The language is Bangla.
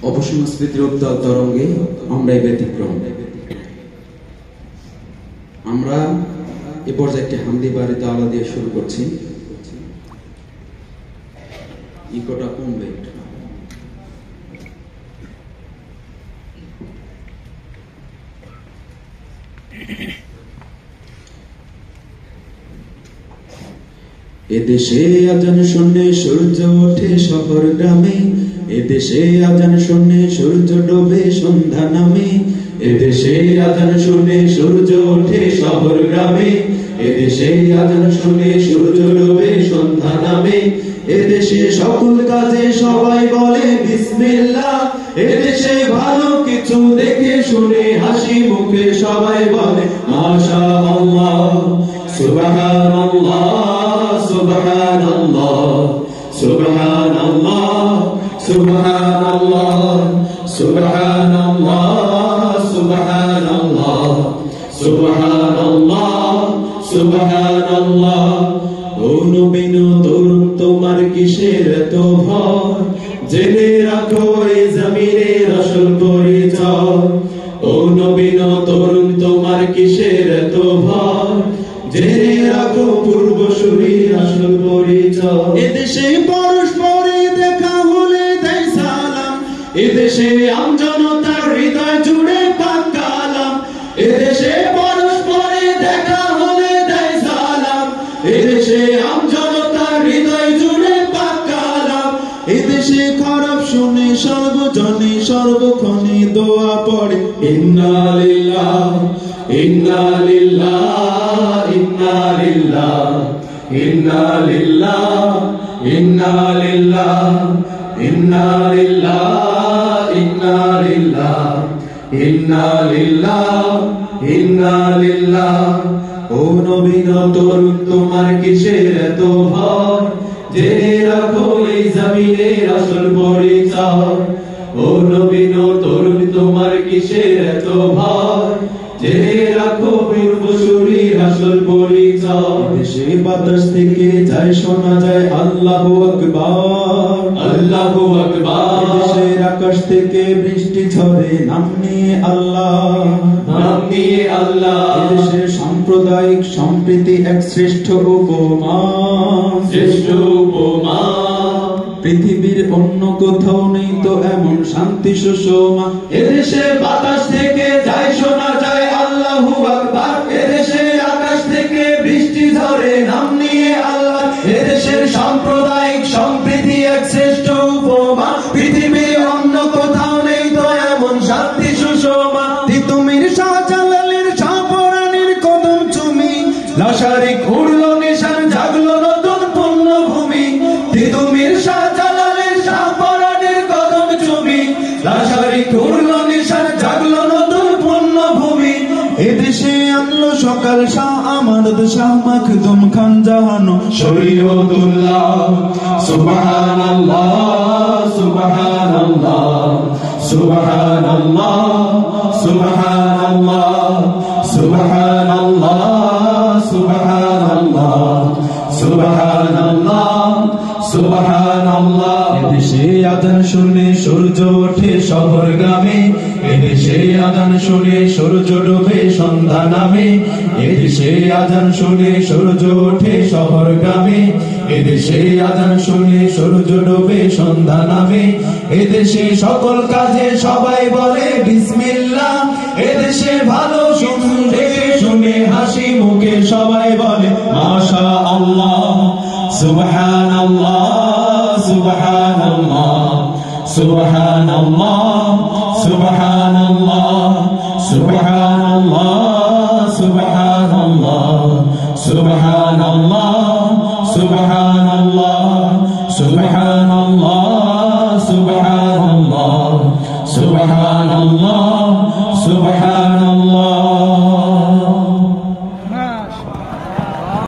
অপসংস্কৃতির উত্তাল তরঙ্গে আমরাই ব্যতিক্রম। আমরা এ পর্যায়ে একটি হামদি বাড়ি তাআলা দিয়ে শুরু করছি। ইকোটা কমবে। এদেশে আজান শুনে সূর্য ওঠে শহর গ্রামে, এদেশে আজান শুনে সূর্য ডোবে সন্ধ্যা নামে। এদেশে আজান শুনে সূর্য ওঠে শহর গ্রামে, এদেশে আজান শুনে সূর্য ডোবে সন্ধ্যা নামে। এদেশে সকল কাজে সবাই বলে বিসমিল্লাহ, এদেশে ভালো কিছু দেখে শুনে হাসি মুখে সবাই বলে মাশাআল্লাহ। সুবহানাল্লাহ সুবহানাল্লাহ সুবহানাল্লাহ সুবহানাল্লাহ সুবহানাল্লাহ সুবহানাল্লাহ সুবহানাল্লাহ সুবহানাল্লাহ। ও নবী তরুণ তোমার কিসের এত ভয়, জেনে রাখো এই জমিনের আসল পরিচয়। ও নবী তরুণ তোমার কিসের এত ভয়, জেনে রাখো পূর্বসূরীর আসল পরিচয়। এদেশে পরস্পরে দেখা হলে দেয় সালাম, এদেশে আমজনতার হৃদয় জুড়ে পাক কালাম। এদেশে পরস্পরে দেখা হলে দেয় সালাম, এদেশে আমজনতার হৃদয় জুড়ে পাক কালাম। এদেশে খারাপ শুনে সর্বজনে সর্বক্ষণে দোয়া পড়ে ইন্না লিল্লাহ ইন্না লিল্লাহ ইন্না লিল্লাহ ইন্না লিল্লাহ ইন্না লিল্লাহ ইন্না লিল্লাহ ইন্না লিল্লাহ ইন্না লিল্লাহ ইন্না লিল্লাহ। ও নবী তরুণ তোমার কিসের এত ভয়, জেনে রাখো এই জমিনের আসল পরিচয়। ও নবী তরুণ তোমার কিসের এত ভয়, জেনে রাখো পূর্বসূরীর আসল পরিচয়। দেশে বাতাস থেকে যায় শোনা যায় আল্লাহু আকবার আল্লাহু আকবার। দেশের আকাশ থেকে বৃষ্টি ঝরে নাম নিয়ে আল্লাহ নাম নিয়ে আল্লাহ। দেশের সাম্প্রদায়িক সম্প্রীতি এক শ্রেষ্ঠ উপমা শ্রেষ্ঠ উপমা। পৃথিবীর অন্য কোথাও নেই তো এমন শান্তি সুষমা। এদেশে বাতাস থেকে যায় শোনা যায় আল্লাহু আকবার, এদেশে আকাশ থেকে বৃষ্টি ঝরে নাম নিয়ে আল্লাহ। এদেশের সাম্প্রদায়িক সম্প্রীতি এক শ্রেষ্ঠ উপমা। পৃথিবীর অন্য কোথাও নেই তো এমন শান্তি সুষমা। তিতুমির শাহজালালের শাহপরাণীর কদম চুমি, লাশারিক উড়লো নিশান জাগলো নতুন পুণ্যভূমি। তিতুমির শাহজালালের শাহপরাণীর কদম চুমি, লাশারিক উড়লো নিশান জাগলো নতুন পুণ্যভূমি। এদেশে আনলো সকাল শাহ আমানত শাহ মাখদুম খান জাহানো শরীয়তুল্লাহ। সুবহানাল্লাহ সুবহানাল্লাহ সুবহানাল্লাহ সুবহানাল্লাহ সুবহানাল্লাহ সুবহানাল্লাহ সুবহানাল্লাহ সুবহানাল্লাহ। এদেশে আজান শুনে সূর্য ওঠে শহর গ্রামে, এদেশে আজান শুনে সূর্য ডোবে সন্ধ্যা নামে। এদেশে আজান শুনে সূর্য ওঠে শহর গ্রামে, এদেশে আজান শুনে সূর্য ডোবে সন্ধ্যা নামে। এদেশে সকল কাজে সবাই বলে বিসমিল্লাহ, এদেশে ভালো কিছু দেখে শুনে হাসি মুখে সবাই বলে মাশাআল্লাহ। সুবহানাল্লাহ সুবহানাল্লাহ সুবহানাল্লাহ সুবহানাল্লাহ সুবহানাল্লাহ